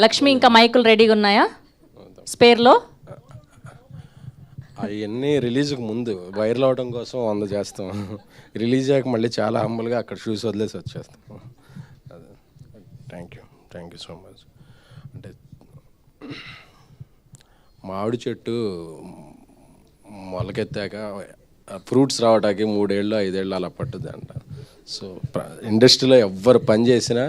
లక్ష్మి ఇంకా మైకులు రెడీగా ఉన్నాయా స్పేర్లో? అవన్నీ రిలీజ్కి ముందు వైరల్ అవడం కోసం 100 చేస్తాం. రిలీజ్ అయ్యాక మళ్ళీ చాలా హంబుల్గా అక్కడ షూస్ వదిలేసి వచ్చేస్తాం. అదే. Thank you so much. అంటే మామిడి చెట్టు మొలకెత్తాక ఫ్రూట్స్ రావడానికి 3 ఏళ్ళు 5 ఏళ్ళు అలా పట్టుద్ది అంట. సో ఇండస్ట్రీలో ఎవ్వరు పని చేసినా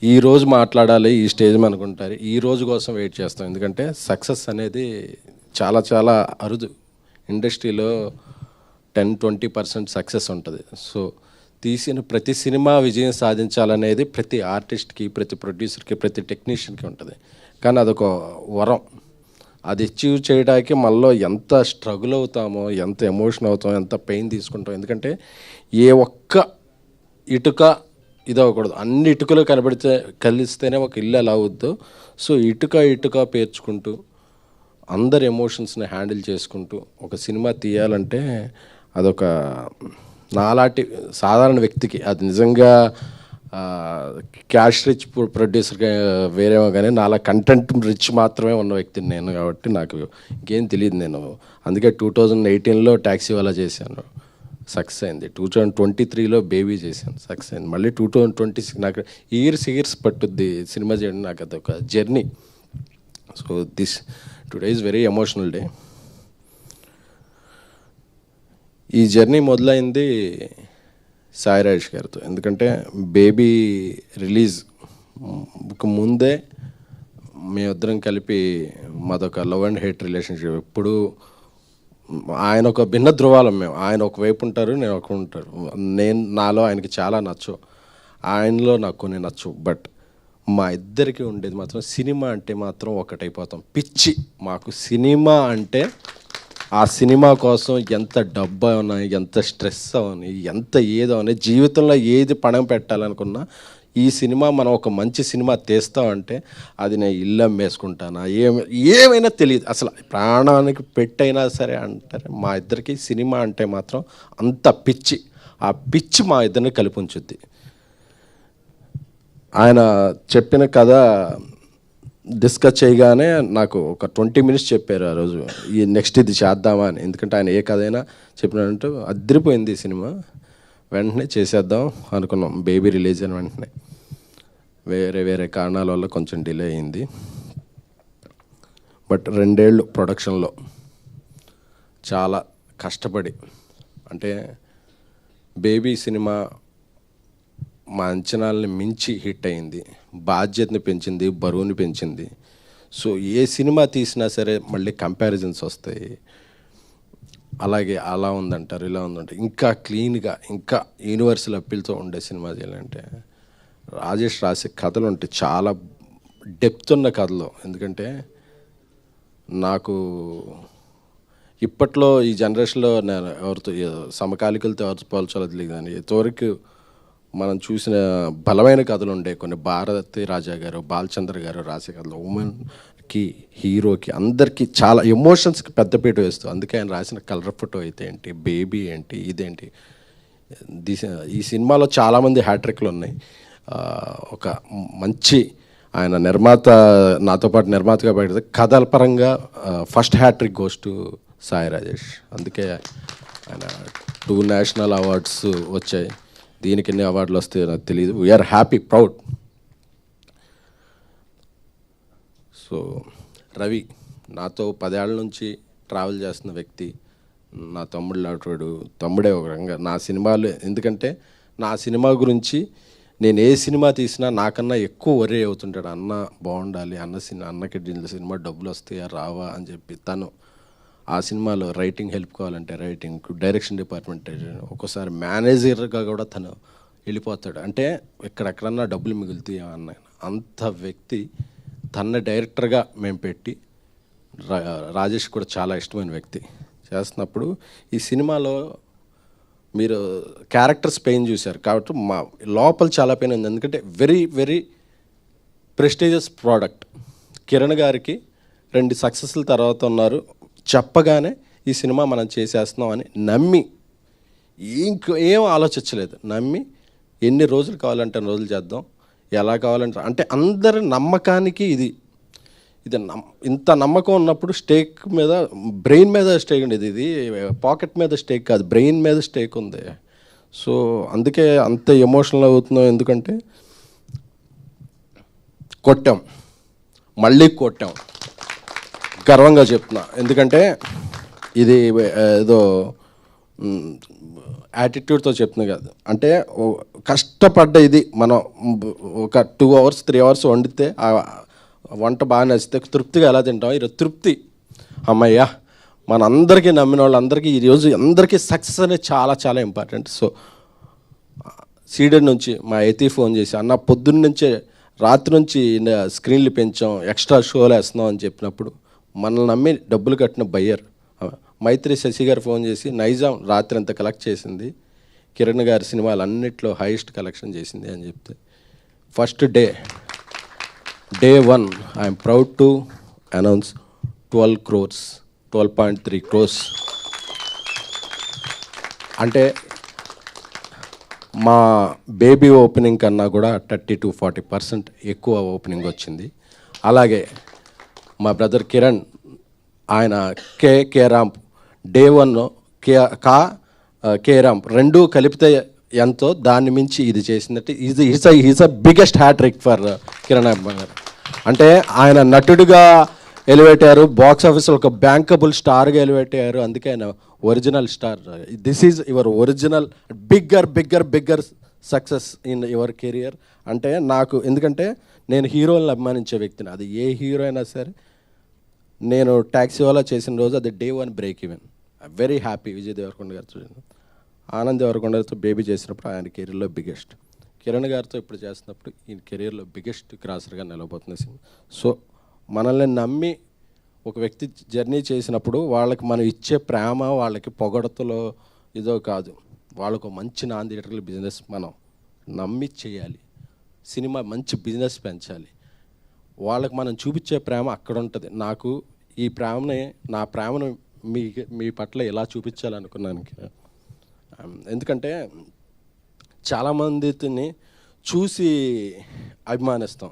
ఈరోజు మాట్లాడాలి, ఈ స్టేజ్ అనుకుంటారు, ఈ రోజు కోసం వెయిట్ చేస్తాం. ఎందుకంటే సక్సెస్ అనేది చాలా చాలా అరుదు. ఇండస్ట్రీలో 10-20% సక్సెస్ ఉంటుంది. సో తీసిన ప్రతి సినిమా విజయం సాధించాలనేది ప్రతి ఆర్టిస్ట్కి, ప్రతి ప్రొడ్యూసర్కి, ప్రతి టెక్నీషియన్కి ఉంటుంది. కానీ అదొక వరం. అది అచీవ్ చేయడానికి మనలో ఎంత స్ట్రగుల్ అవుతామో, ఎంత ఎమోషన్ అవుతామో, ఎంత పెయిన్ తీసుకుంటాం. ఎందుకంటే ఏ ఒక్క ఇటుక ఇది అవ్వకూడదు, అన్ని ఇటుకలు కలిస్తేనే ఒక ఇల్లు ఎలా అవుద్దో. సో ఇటుక పేర్చుకుంటూ అందరి ఎమోషన్స్ని హ్యాండిల్ చేసుకుంటూ ఒక సినిమా తీయాలంటే అదొక నాలాంటి సాధారణ వ్యక్తికి, అది నిజంగా క్యాష్ రిచ్ ప్రొడ్యూసర్గా వేరేమో కానీ నాలా కంటెంట్ రిచ్ మాత్రమే ఉన్న వ్యక్తిని నేను. కాబట్టి నాకు ఇంకేం తెలియదు. నేను అందుకే 2018లో ట్యాక్సీ వాలా చేశాను, సక్సెస్ అయింది. 2023లో బేబీ చేశాను, సక్సెస్ అయింది. మళ్ళీ 2026 నాకు ఇయర్స్ పట్టుద్ది సినిమా చేయడం. నాకు అదొక journey. So today is very emotional day. ఈ జర్నీ మొదలైంది సాయి రాజేష్ గారితో. ఎందుకంటే బేబీ రిలీజ్ ముందే మేమిద్దరం కలిపి మాదొక లవ్ అండ్ హేట్ రిలేషన్షిప్. ఎప్పుడు ఆయన ఒక భిన్న ధృవాలం. మేము, ఆయన ఒకవైపు ఉంటారు, నేను ఒక ఉంటారు. నాలో ఆయనకి చాలా నచ్చు, ఆయనలో నాకు కొన్ని నచ్చు. బట్ మా ఇద్దరికి ఉండేది మాత్రం సినిమా అంటే మాత్రం ఒకటైపోతాం. పిచ్చి మాకు సినిమా అంటే. ఆ సినిమా కోసం ఎంత డబ్బు అవనా, ఎంత స్ట్రెస్ అవని, ఎంత ఏదో అని, జీవితంలో ఏది పణం పెట్టాలనుకున్నా ఈ సినిమా మనం ఒక మంచి సినిమా తీస్తామంటే అది నేను ఇల్లు అమ్మేసుకుంటానా, ఏమైనా తెలియదు. అసలు ప్రాణానికి పెట్టైనా సరే అంటారు. మా ఇద్దరికి సినిమా అంటే మాత్రం అంత పిచ్చి. ఆ పిచ్చి మా ఇద్దరిని కలిపి ఉంచుద్ది. ఆయన చెప్పిన కథ డిస్కస్ చేయగానే నాకు ఒక 20 minutes చెప్పారు ఆ రోజు, ఈ నెక్స్ట్ ఇది చేద్దామా అని. ఎందుకంటే ఆయన ఏ కథ అయినా చెప్పినట్టు అదిరిపోయింది సినిమా. వెంటనే చేసేద్దాం అనుకున్నాం. బేబీ రిలీజ్ అయిన వెంటనే వేరే కారణాల వల్ల కొంచెం డిలే అయింది. బట్ 2 ఏళ్ళు ప్రొడక్షన్లో చాలా కష్టపడి, అంటే బేబీ సినిమా మా అంచనాలని మించి హిట్ అయింది. బాధ్యతని పెంచింది, బరువుని పెంచింది. సో ఏ సినిమా తీసినా సరే మళ్ళీ కంపారిజన్స్ వస్తాయి. అలాగే అలా ఉందంటారు, ఇలా ఉందంటారు. ఇంకా క్లీన్గా, ఇంకా యూనివర్సల్ అప్పీల్తో ఉండే సినిమా చేయాలంటే రాజేష్ రాసే కథలు ఉంటే చాలా డెప్త్ ఉన్న కథలు. ఎందుకంటే నాకు ఇప్పట్లో ఈ జనరేషన్లో నేను ఎవరితో సమకాలికలతో ఎవరితో పోల్చాలో తెలియదు కానీ ఇంతవరకు మనం చూసిన బలమైన కథలు ఉండే కొన్ని. భారతి రాజా గారు, బాలచంద్ర గారు రాసే కథలు ఉమెన్కి, హీరోకి, అందరికీ చాలా ఎమోషన్స్కి పెద్దపీట వేస్తూ. అందుకే ఆయన రాసిన కలర్ ఫోటో అయితే ఏంటి, బేబీ ఏంటి, ఇదేంటి. ఈ సినిమాలో చాలామంది హ్యాట్రిక్లు ఉన్నాయి. ఒక మంచి ఆయన నిర్మాత, నాతో పాటు నిర్మాతగా పెడితే కథల పరంగా first hat-trick goes to Sai Rajesh. అందుకే ఆయన 2 నేషనల్ అవార్డ్స్ వచ్చాయి. దీనికి ఎన్ని అవార్డులు వస్తాయో నాకు తెలియదు. We are happy, proud. So Ravi నాతో 10 ఏళ్ళ నుంచి ట్రావెల్ చేస్తున్న వ్యక్తి, నా తమ్ముడు లాంటివాడు. తమ్ముడే ఒక రంగా నా సినిమాలు. ఎందుకంటే నా సినిమా గురించి నేను ఏ సినిమా తీసినా నాకన్నా ఎక్కువ వరే అవుతుంటాడు. అన్న బాగుండాలి, అన్నకి సినిమా డబ్బులు వస్తాయా రావా అని చెప్పి. తను ఆ సినిమాలో రైటింగ్ హెల్ప్ కావాలంటే రైటింగ్, డైరెక్షన్ డిపార్ట్మెంట్, ఒక్కోసారి మేనేజర్గా కూడా తను వెళ్ళిపోతాడు. అంటే ఎక్కడెక్కడన్నా డబ్బులు మిగులుతాయి అన్న అంత వ్యక్తి. తన డైరెక్టర్గా మేము పెట్టి, రాజేష్ కూడా చాలా ఇష్టమైన వ్యక్తి చేస్తున్నప్పుడు ఈ సినిమాలో మీరు క్యారెక్టర్స్ పెయిన్ చూశారు కాబట్టి మా లోపల చాలా పెయిన్ ఉంది. ఎందుకంటే very very prestigious product. Kiran గారికి 2 సక్సెస్ల తర్వాత ఉన్నారు. చెప్పగానే ఈ సినిమా మనం చేసేస్తున్నాం అని నమ్మి, ఏం ఆలోచించలేదు, నమ్మి ఎన్ని రోజులు కావాలంటే అన్ని రోజులు చేద్దాం, ఎలా కావాలంటే అంటే అందరి నమ్మకానికి ఇది ఇంత నమ్మకం ఉన్నప్పుడు స్టేక్ మీద బ్రెయిన్ మీద స్టేక్ ఉండేది, ఇది పాకెట్ మీద స్టేక్ కాదు, బ్రెయిన్ మీద స్టేక్ ఉంది. సో అందుకే అంత ఎమోషనల్ అవుతున్నాం. ఎందుకంటే కొట్టాం, మళ్ళీ కొట్టాం, గర్వంగా చెప్తున్నా. ఎందుకంటే ఇది ఏదో యాటిట్యూడ్తో చెప్తున్నా కాదు, అంటే కష్టపడ్డ ఇది మనం ఒక 2 hours 3 hours వండితే ఆ వంట బాగా నచ్చితే తృప్తిగా ఎలా తింటాం. ఈరోజు తృప్తి, అమ్మయ్యా మనందరికీ నమ్మిన వాళ్ళందరికీ ఈరోజు అందరికీ సక్సెస్ అనేది చాలా చాలా ఇంపార్టెంట్. సో సీడెడ్ నుంచి మా ఎతి ఫోన్ చేసి, అన్న పొద్దున్న నుంచే రాత్రి నుంచి స్క్రీన్లు పెంచాం, ఎక్స్ట్రా షోలు వేస్తున్నాం అని చెప్పినప్పుడు మనల్ని నమ్మి డబ్బులు కట్టిన బయ్యర్ మైత్రి శశి గారు ఫోన్ చేసి, నైజాం రాత్రి అంతా కలెక్ట్ చేసింది, కిరణ్ గారి సినిమాలు అన్నిట్లో హైయెస్ట్ కలెక్షన్ చేసింది అని చెప్తే, first day 1 I'm proud to announce 12 crores, 12.3 crores. అంటే మా బేబీ ఓపెనింగ్ కన్నా కూడా 30 to 40% ఎక్కువ ఓపెనింగ్ వచ్చింది. అలాగే మా బ్రదర్ కిరణ్, ఆయన K ramp day 1 K ramp రెండు కలిపితే ఎంతో దాన్ని మించి ఇది చేసిందంటే is a biggest hat-trick for Kiran అబ్బాయి గారు. అంటే ఆయన నటుడిగా ఎలివేట్ అయ్యారు, బాక్స్ ఆఫీస్లో ఒక బ్యాంకబుల్ స్టార్గా ఎలివేట్ అయ్యారు. అందుకే ఆయన original star. This is your original bigger success in your career. అంటే నాకు, ఎందుకంటే నేను హీరోలను అభిమానించే వ్యక్తిని, అది ఏ హీరో అయినా సరే. నేను ట్యాక్సీ వాలా చేసిన రోజు అది day 1 break even. Very happy. Vijay Devarakonda గారితో, ఆనంద్ దేవరకొండ గారితో బేబీ చేసినప్పుడు ఆయన కెరీర్లో బిగ్గెస్ట్, కిరణ్ గారితో ఇప్పుడు చేస్తున్నప్పుడు ఈ కెరీర్లో బిగ్గెస్ట్ క్రాసర్గా నిలబోతుంది సినిమా. సో మనల్ని నమ్మి ఒక వ్యక్తి జర్నీ చేసినప్పుడు వాళ్ళకి మనం ఇచ్చే ప్రేమ, వాళ్ళకి పొగడతలో ఇదో కాదు, వాళ్ళకు మంచి నాన్ థియేటర్ల బిజినెస్ మనం నమ్మి చేయాలి, సినిమా మంచి బిజినెస్ పెంచాలి. వాళ్ళకి మనం చూపించే ప్రేమ అక్కడ ఉంటుంది. నాకు ఈ ప్రేమని, నా ప్రేమను మీ పట్ల ఎలా చూపించాలనుకున్నాను. ఎందుకంటే చాలామందిని చూసి అభిమానిస్తాం,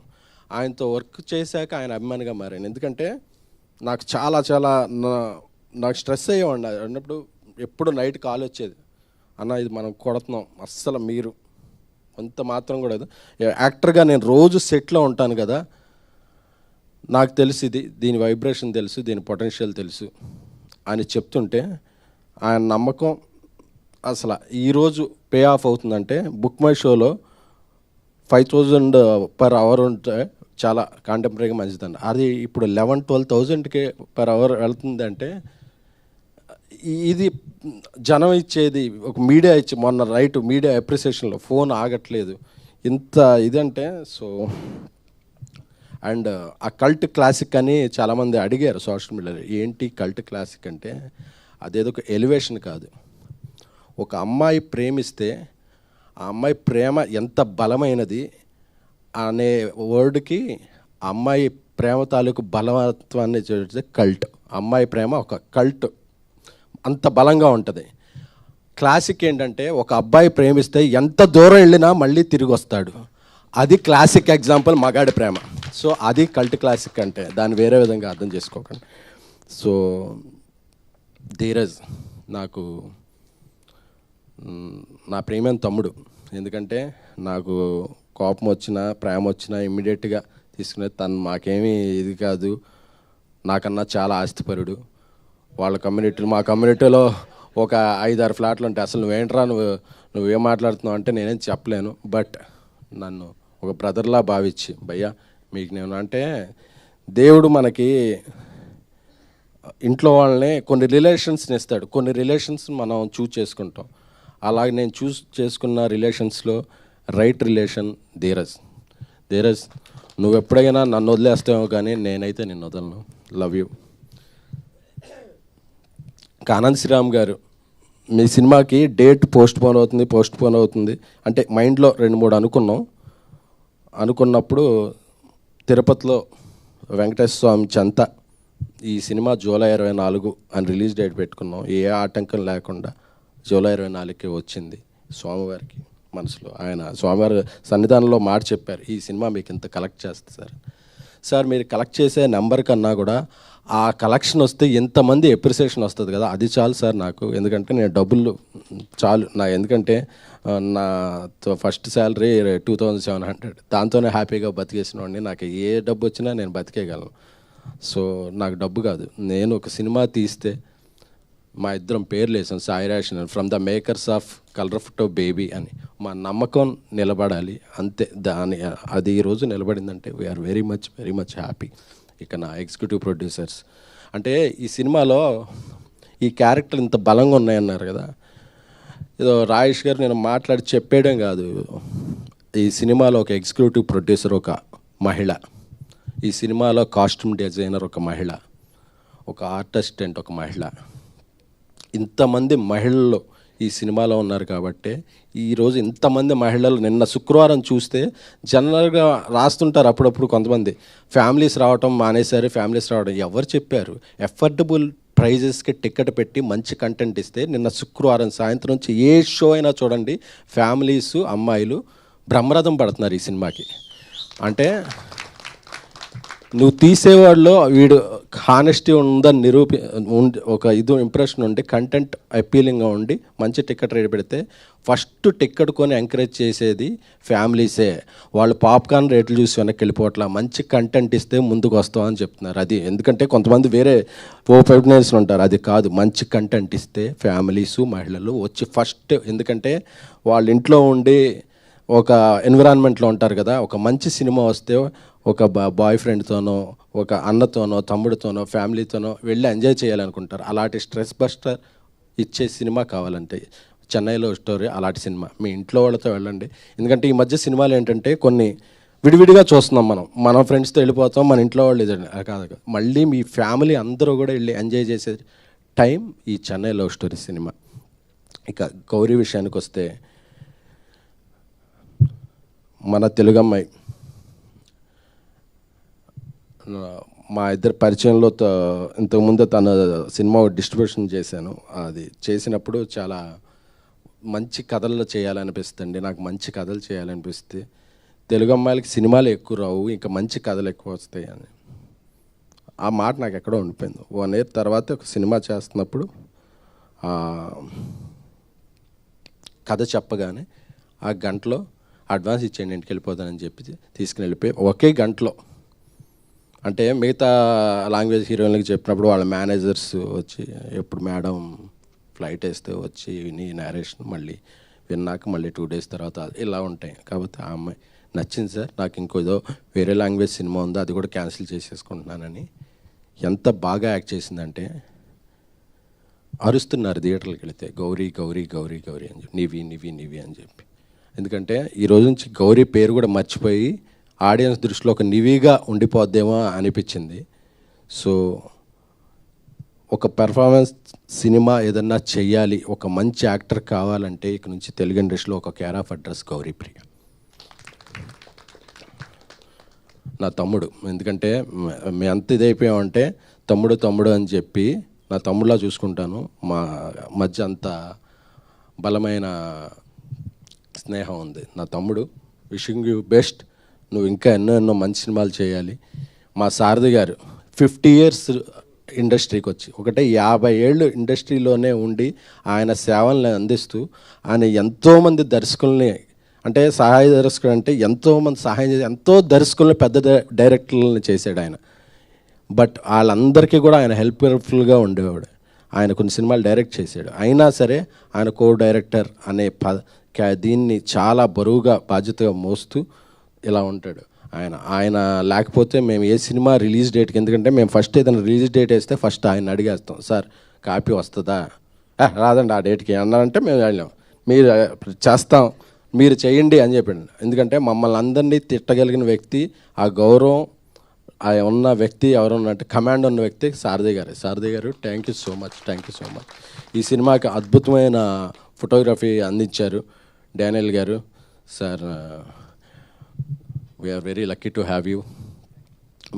ఆయనతో వర్క్ చేశాక ఆయన అభిమానిగా మారాను. ఎందుకంటే నాకు నాకు స్ట్రెస్ అయ్యేవాడిని అన్నప్పుడు. ఎప్పుడు నైట్ కాల్ వచ్చేది, అన్న ఇది మనం కొడుతున్నాం, అస్సలు మీరు అంత మాత్రం కూడా యాక్టర్గా నేను రోజు సెట్లో ఉంటాను కదా, నాకు తెలుసు దీని వైబ్రేషన్ తెలుసు, దీని పొటెన్షియల్ తెలుసు అని చెప్తుంటే ఆయన నమ్మకం అసలు ఈరోజు పే ఆఫ్ అవుతుందంటే, బుక్ మై షోలో 5,000 per hour ఉంటే చాలా కాంటెంపరీగా మంచిదండి. అది ఇప్పుడు 11,000-12,000కి per hour వెళ్తుందంటే ఇది జనం ఇచ్చేది, ఒక మీడియా ఇచ్చి మొన్న మీడియా అప్రిసియేషన్లో ఫోన్ ఆగట్లేదు ఇంత ఇదంటే. సో అండ్ ఆ కల్ట్ క్లాసిక్ అని చాలామంది అడిగారు సోషల్ మీడియాలో, ఏంటి కల్ట్ క్లాసిక్ అంటే, అదేదో ఒక ఎలివేషన్ కాదు. ఒక అమ్మాయి ప్రేమిస్తే ఆ అమ్మాయి ప్రేమ ఎంత బలమైనది అనే వర్డ్కి అమ్మాయి ప్రేమ తాలూకు బలవత్వాన్ని చూస్తే కల్ట్. అమ్మాయి ప్రేమ ఒక కల్ట్, అంత బలంగా ఉంటుంది. క్లాసిక్ ఏంటంటే, ఒక అబ్బాయి ప్రేమిస్తే ఎంత దూరం వెళ్ళినా మళ్ళీ తిరిగి వస్తాడు, అది క్లాసిక్ ఎగ్జాంపుల్ మగాడి ప్రేమ. సో అది కల్ట్ క్లాసిక్ అంటే, దాన్ని వేరే విధంగా అర్థం చేసుకోకండి. సో ధీరజ్ నాకు నా ప్రేమైన తమ్ముడు. ఎందుకంటే నాకు కోపం వచ్చినా ప్రేమ వచ్చినా ఇమ్మీడియట్గా తీసుకునేది తను. మాకేమీ ఇది కాదు, నాకన్నా చాలా ఆస్తిపరుడు. వాళ్ళ కమ్యూనిటీలో, మా కమ్యూనిటీలో ఒక 5-6 ఫ్లాట్లు ఉంటాయి. అసలు నువ్వేంట్రా నువ్వేం మాట్లాడుతున్నావు అంటే నేనేం చెప్పలేను. బట్ నన్ను ఒక బ్రదర్లా భావించి, భయ్యా మీకు నేను అంటే, దేవుడు మనకి ఇంట్లో వాళ్ళని కొన్ని రిలేషన్స్ని ఇస్తాడు, కొన్ని రిలేషన్స్ మనం చూస్ చేసుకుంటాం. అలాగే నేను చూస్ చేసుకున్న రిలేషన్స్లో రైట్ రిలేషన్ ధీరజ్ నువ్వు ఎప్పుడైనా నన్ను వదిలేస్తావు కానీ నేనైతే నిన్ను వదలను. Love you. ఆనంద్ శ్రీరామ్ గారు, మీ సినిమాకి డేట్ పోస్ట్ పోన్ అవుతుంది అంటే మైండ్లో 2-3 అనుకున్నప్పుడు తిరుపతిలో వెంకటేశ్వర స్వామి చెంత ఈ సినిమా జూలై 24 అని రిలీజ్ డేట్ పెట్టుకున్నాం. ఏ ఆటంకం లేకుండా జూలై 24కి వచ్చింది స్వామివారికి. మనసులో. ఆయన స్వామివారి సన్నిధానంలో మాట చెప్పారు, ఈ సినిమా మీకు ఇంత కలెక్ట్ చేస్తుంది సార్. సార్ మీరు కలెక్ట్ చేసే నెంబర్ కన్నా కూడా ఆ కలెక్షన్ వస్తే ఎంతమంది ఎప్రిసియేషన్ వస్తుంది కదా, అది చాలు సార్ నాకు. ఎందుకంటే నేను డబ్బులు చాలు నా, ఎందుకంటే నా ఫస్ట్ శాలరీ 2700, దాంతోనే హ్యాపీగా బతికేసిన వాడిని. నాకు ఏ డబ్బు వచ్చినా నేను బతికేయగలను. సో నాకు డబ్బు కాదు, నేను ఒక సినిమా తీస్తే మా ఇద్దరం పేర్లు వేసాం, Sai ration from the makers of colour photo baby అని. మా నమ్మకం నిలబడాలి అంతే. అది ఈరోజు నిలబడిందంటే వీఆర్ వెరీ మచ్ హ్యాపీ. ఇక నా ఎగ్జిక్యూటివ్ ప్రొడ్యూసర్స్ అంటే ఈ సినిమాలో ఈ క్యారెక్టర్ ఇంత బలంగా ఉన్నాయన్నారు కదా, ఏదో రాజేష్ గారు నేను మాట్లాడి చెప్పేయడం కాదు, ఈ సినిమాలో ఒక ఎగ్జిక్యూటివ్ ప్రొడ్యూసర్ ఒక మహిళ, ఈ సినిమాలో కాస్ట్యూమ్ డిజైనర్ ఒక మహిళ, ఒక ఆర్ట్ అసిస్టెంట్ ఒక మహిళ, ఇంతమంది మహిళలు ఈ సినిమాలో ఉన్నారు. కాబట్టి ఈరోజు ఇంతమంది మహిళలు నిన్న శుక్రవారం చూస్తే జనరల్గా రాస్తుంటారు అప్పుడప్పుడు కొంతమంది ఫ్యామిలీస్ రావటం మానేశారు, ఫ్యామిలీస్ రావడం ఎవరు చెప్పారు? ఎఫర్డబుల్ ప్రైజెస్కి టికెట్ పెట్టి మంచి కంటెంట్ ఇస్తే నిన్న శుక్రవారం సాయంత్రం నుంచి ఏ షో అయినా చూడండి, ఫ్యామిలీస్ అమ్మాయిలు బ్రహ్మరథం పడుతున్నారు ఈ సినిమాకి. అంటే నువ్వు తీసేవాళ్ళు వీడు హానెస్టీ ఉందని ఒక ఇది ఇంప్రెషన్ ఉండి కంటెంట్ అపీలింగ్గా ఉండి మంచి టికెట్ రేట్ పెడితే ఫస్ట్ టికెట్ కొని ఎంకరేజ్ చేసేది ఫ్యామిలీసే. వాళ్ళు పాప్కార్న్ రేట్లు చూసి వెనక్కి వెళ్ళిపోవట్లా, మంచి కంటెంట్ ఇస్తే ముందుకు వస్తామని చెప్తున్నారు. అది ఎందుకంటే కొంతమంది వేరే ఓపెనర్స్ ఉంటారు, అది కాదు, మంచి కంటెంట్ ఇస్తే ఫ్యామిలీసు మహిళలు వచ్చి ఫస్ట్. ఎందుకంటే వాళ్ళ ఇంట్లో ఉండి ఒక ఎన్విరాన్మెంట్లో ఉంటారు కదా, ఒక మంచి సినిమా వస్తే ఒక బాయ్ ఫ్రెండ్తోనో ఒక అన్నతోనో తమ్ముడితోనో ఫ్యామిలీతోనో వెళ్ళి ఎంజాయ్ చేయాలనుకుంటారు. అలాంటి స్ట్రెస్ బస్టర్ ఇచ్చే సినిమా కావాలంటే చెన్నైలో స్టోరీ అలాంటి సినిమా మీ ఇంట్లో వాళ్ళతో వెళ్ళండి. ఎందుకంటే ఈ మధ్య సినిమాలు ఏంటంటే కొన్ని విడివిడిగా చూస్తున్నాం, మన ఫ్రెండ్స్తో వెళ్ళిపోతాం, మన ఇంట్లో వాళ్ళు ఇదండి కాదు, మళ్ళీ మీ ఫ్యామిలీ అందరూ కూడా వెళ్ళి ఎంజాయ్ చేసే టైం ఈ చెన్నై లవ్ స్టోరీ సినిమా. ఇక గౌరీ విషయానికి వస్తే మన తెలుగమ్మాయి మా ఇద్దరు పరిచయంలో ఇంతకుముందు తన సినిమా డిస్ట్రిబ్యూషన్ చేశాను. అది చేసినప్పుడు చాలా మంచి కథలు చేయాలనిపిస్తుంది, నాకు మంచి కథలు చేయాలనిపిస్తే తెలుగు అమ్మాయిలకి సినిమాలు ఎక్కువ రావు, ఇంకా మంచి కథలు ఎక్కువ వస్తాయి అని ఆ మాట నాకు ఎక్కడో ఉండిపోయింది. 1 year తర్వాత ఒక సినిమా చేస్తున్నప్పుడు కథ చెప్పగానే ఆ గంటలో అడ్వాన్స్ ఇచ్చేయండి ఇంటికి వెళ్ళిపోతానని చెప్పి తీసుకుని వెళ్ళిపోయి ఒకే గంటలో, అంటే మిగతా లాంగ్వేజ్ హీరోయిన్లకి చెప్పినప్పుడు వాళ్ళ మేనేజర్స్ వచ్చి ఎప్పుడు మేడం ఫ్లైట్ వేస్తే వచ్చి విని నేరేషన్ మళ్ళీ విన్నాక మళ్ళీ 2 days తర్వాత ఇలా ఉంటాయి. కాబట్టి ఆ అమ్మాయి నచ్చింది సార్, నాకు ఇంకోదో వేరే లాంగ్వేజ్ సినిమా ఉందో అది కూడా క్యాన్సిల్ చేసేసుకుంటున్నానని ఎంత బాగా యాక్ట్ చేసిందంటే అరుస్తున్నారు థియేటర్కి వెళితే, గౌరీ గౌరీ గౌరీ గౌరీ అని చెప్పి, నివి నివి నివి అని చెప్పి. ఎందుకంటే ఈ రోజు నుంచి గౌరీ పేరు కూడా మర్చిపోయి ఆడియన్స్ దృష్టిలో ఒక నివిగా ఉండిపోద్దేమో అనిపించింది. సో ఒక పెర్ఫార్మెన్స్ సినిమా ఏదన్నా చెయ్యాలి, ఒక మంచి యాక్టర్ కావాలంటే ఇక నుంచి తెలుగు ఇండస్ట్రీలో ఒక కేర్ ఆఫ్ అడ్రస్ గౌరీప్రియ. నా తమ్ముడు, ఎందుకంటే మేము ఎంత ఇదైపోయామంటే తమ్ముడు తమ్ముడు అని చెప్పి నా తమ్ముడులా చూసుకుంటాను. మా మధ్య అంత బలమైన స్నేహం ఉంది. నా తమ్ముడు, విషింగ్ యూ బెస్ట్, నువ్వు ఇంకా ఎన్నో మంచి సినిమాలు చేయాలి. మా సారథి గారు 50 years ఇండస్ట్రీకి వచ్చి, ఒకటే 50 ఏళ్ళు ఇండస్ట్రీలోనే ఉండి ఆయన సేవల్ని అందిస్తూ ఆయన ఎంతోమంది దర్శకుల్ని, అంటే సహాయ దర్శకుడు అంటే ఎంతోమంది సహాయం చేసి ఎంతో దర్శకుల్ని పెద్ద డైరెక్టర్లని చేశాడు ఆయన. బట్ వాళ్ళందరికీ కూడా ఆయన హెల్ప్ఫుల్గా ఉండేవాడు. ఆయన కొన్ని సినిమాలు డైరెక్ట్ చేశాడు, అయినా సరే ఆయన కో డైరెక్టర్ అనే దీన్ని చాలా బరువుగా బాధ్యతగా మోస్తూ ఇలా ఉంటాడు ఆయన లేకపోతే మేము ఏ సినిమా రిలీజ్ డేట్కి, ఎందుకంటే మేము ఫస్ట్ ఏదైనా రిలీజ్ డేట్ వేస్తే ఫస్ట్ ఆయన అడిగేస్తాం, సార్ కాపీ వస్తుందా, రాదండి ఆ డేట్కి అన్నారంటే మేము వెళ్ళాం, మీరు చేస్తాం మీరు చేయండి అని చెప్పాడు. ఎందుకంటే మమ్మల్ని అందరినీ తిట్టగలిగిన వ్యక్తి, ఆ గౌరవం ఆ ఉన్న వ్యక్తి ఎవరున్నంటే కమాండ్ ఉన్న వ్యక్తి సారథి గారు. Thank you so much. ఈ సినిమాకి అద్భుతమైన ఫోటోగ్రఫీ అందించారు డానియల్ గారు. Sir we are very lucky to have you.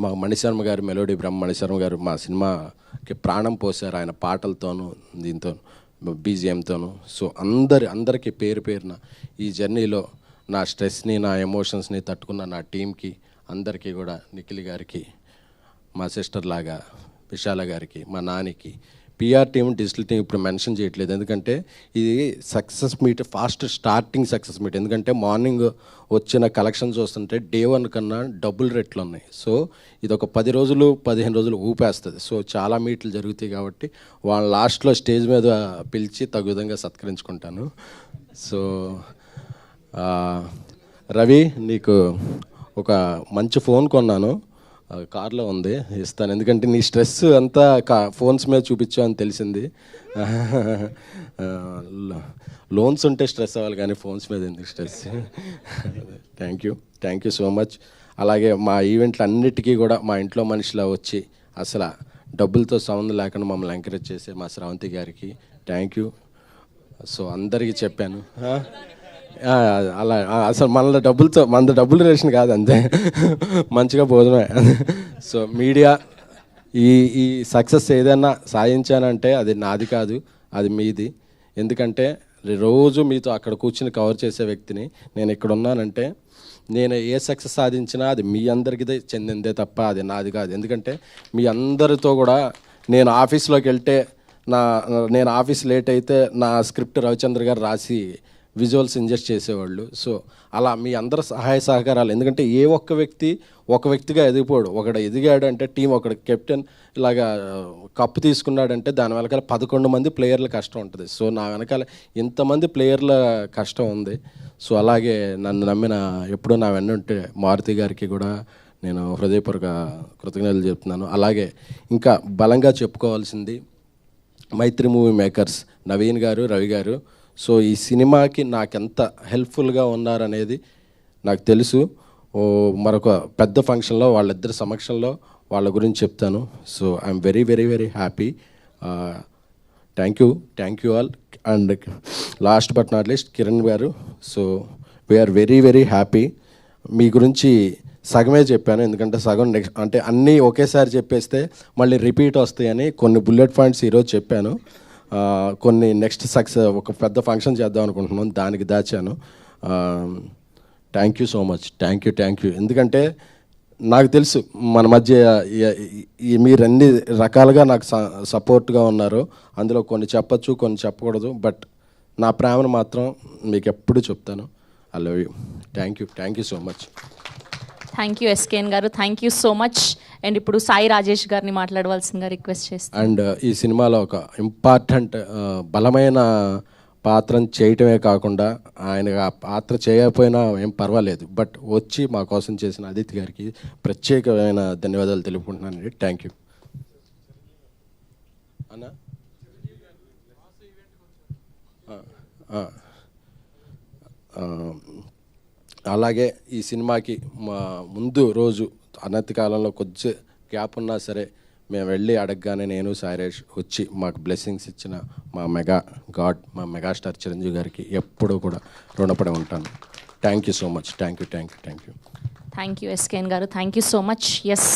మా మణిశర్మ గారు, మెలోడీ బ్రహ్మ మణిశర్మ గారు మా సినిమాకి ప్రాణం పోసారు ఆయన పాటలతోనూ దీంతో. బీజిఎంతోను. సో అందరికీ పేరు పేరున ఈ జర్నీలో నా స్ట్రెస్ని, నా ఎమోషన్స్ని తట్టుకున్న నా టీంకి అందరికీ కూడా, నిఖిల్ గారికి, మా సిస్టర్ లాగా విశాల గారికి, మా నానికి, పిఆర్ టీం, డిజిటల్ టీం ఇప్పుడు మెన్షన్ చేయట్లేదు, ఎందుకంటే ఇది success meet, fast starting success meet. ఎందుకంటే మార్నింగ్ వచ్చిన కలెక్షన్ చూస్తుంటే డే 1 కన్నా డబుల్ రేట్లు ఉన్నాయి. సో ఇది ఒక 10 రోజులు 15 రోజులు ఊపేస్తుంది. సో చాలా మీట్లు జరుగుతాయి కాబట్టి వాళ్ళ లాస్ట్లో స్టేజ్ మీద పిలిచి తగు విధంగా సత్కరించుకుంటాను. సో రవి, నీకు ఒక మంచి ఫోన్ కొన్నాను, కార్లో ఉంది, ఇస్తాను. ఎందుకంటే నీ స్ట్రెస్ అంతా ఫోన్స్ మీద చూపించావు అని తెలిసింది. లోన్స్ ఉంటే స్ట్రెస్ అవ్వాలి కానీ ఫోన్స్ మీద ఎందుకు stress. Thank you so much. అలాగే మా ఈవెంట్లు అన్నిటికీ కూడా మా ఇంట్లో మనిషిలా వచ్చి అసలు డబ్బులతో సంబంధం లేకుండా మమ్మల్ని ఎంకరేజ్ చేసే మా శ్రావంతి గారికి థ్యాంక్ యూ. సో అందరికీ చెప్పాను, అలా అసలు మనది డబ్బులు రేషన్ కాదు, అంతే, మంచిగా భోజనమే. సో మీడియా ఈ సక్సెస్ ఏదైనా సాధించానంటే అది నాది కాదు, అది మీది. ఎందుకంటే రోజు మీతో అక్కడ కూర్చుని కవర్ చేసే వ్యక్తిని నేను. ఇక్కడ ఉన్నానంటే నేను ఏ సక్సెస్ సాధించినా అది మీ అందరికీ చెందిందే తప్ప అది నాది కాదు. ఎందుకంటే మీ అందరితో కూడా నేను ఆఫీస్లోకి వెళ్తే నేను ఆఫీస్ లేట్ అయితే నా స్క్రిప్ట్ రవిచంద్ర గారు రాసి విజువల్స్ ఇంజెస్ట్ చేసేవాళ్ళు. సో అలా మీ అందరి సహాయ సహకారాలు, ఎందుకంటే ఏ ఒక్క వ్యక్తి ఒక వ్యక్తిగా ఎదిగిపోడు. ఒకడు ఎదిగాడు అంటే టీం, ఒకడు కెప్టెన్ ఇలాగా కప్పు తీసుకున్నాడంటే దాని వెనకాల 11 మంది ప్లేయర్ల కష్టం ఉంటుంది. సో నా వెనకాల ఇంతమంది ప్లేయర్ల కష్టం ఉంది. సో అలాగే నన్ను నమ్మిన, ఎప్పుడూ నా వెన్నుంటే మారుతి గారికి కూడా నేను హృదయపూర్వక కృతజ్ఞతలు చెప్తున్నాను. అలాగే ఇంకా బలంగా చెప్పుకోవాల్సింది మైత్రి మూవీ మేకర్స్ నవీన్ గారు, రవి గారు. సో ఈ సినిమాకి నాకెంత హెల్ప్ఫుల్గా ఉన్నారనేది నాకు తెలుసు. మరొక పెద్ద ఫంక్షన్లో వాళ్ళిద్దరి సమక్షంలో వాళ్ళ గురించి చెప్తాను. So I'm very very very happy. Thank you all. And last but not least Kiran గారు. So we are very very happy. మీ గురించి సగమే చెప్పాను, ఎందుకంటే సగం నెక్స్ట్ అంటే అన్నీ ఒకేసారి చెప్పేస్తే మళ్ళీ రిపీట్ వస్తాయని కొన్ని బుల్లెట్ పాయింట్స్ ఈరోజు చెప్పాను. కొన్ని నెక్స్ట్ సక్సెస్ ఒక పెద్ద ఫంక్షన్ చేద్దాం అనుకుంటున్నాను, దానికి దాచాను. Thank you so much. Thank you. ఎందుకంటే నాకు తెలుసు మన మధ్య మీరు అన్ని రకాలుగా నాకు సపోర్ట్గా ఉన్నారు. అందులో కొన్ని చెప్పచ్చు, కొన్ని చెప్పకూడదు, బట్ నా ప్రేమను మాత్రం మీకు ఎప్పుడు చెప్తాను. I love you. Thank you so much. Thank you SKN గారు, thank you so much. And ఇప్పుడు సాయి రాజేష్ గారిని మాట్లాడవలసిందిగా రిక్వెస్ట్ చేస్తాను. అండ్ ఈ సినిమాలో ఒక ఇంపార్టెంట్ బలమైన పాత్రను చేయటమే కాకుండా ఆయన ఆ పాత్ర చేయకపోయినా ఏం పర్వాలేదు, బట్ వచ్చి మా కోసం చేసిన అదితి గారికి ప్రత్యేకమైన ధన్యవాదాలు తెలుపుకుంటున్నానండి. థ్యాంక్ యూ అన్న. అలాగే ఈ సినిమాకి మా ముందు రోజు అనతి కాలంలో కొద్ది గ్యాప్ ఉన్నా సరే మేము వెళ్ళి అడగగానే నేను సాయిరేష్ వచ్చి మాకు బ్లెస్సింగ్స్ ఇచ్చిన మా మెగాస్టార్ చిరంజీవి గారికి ఎప్పుడూ కూడా రుణపడి ఉంటాను. Thank you so much. Thank you SKN గారు, thank you so much. Yes.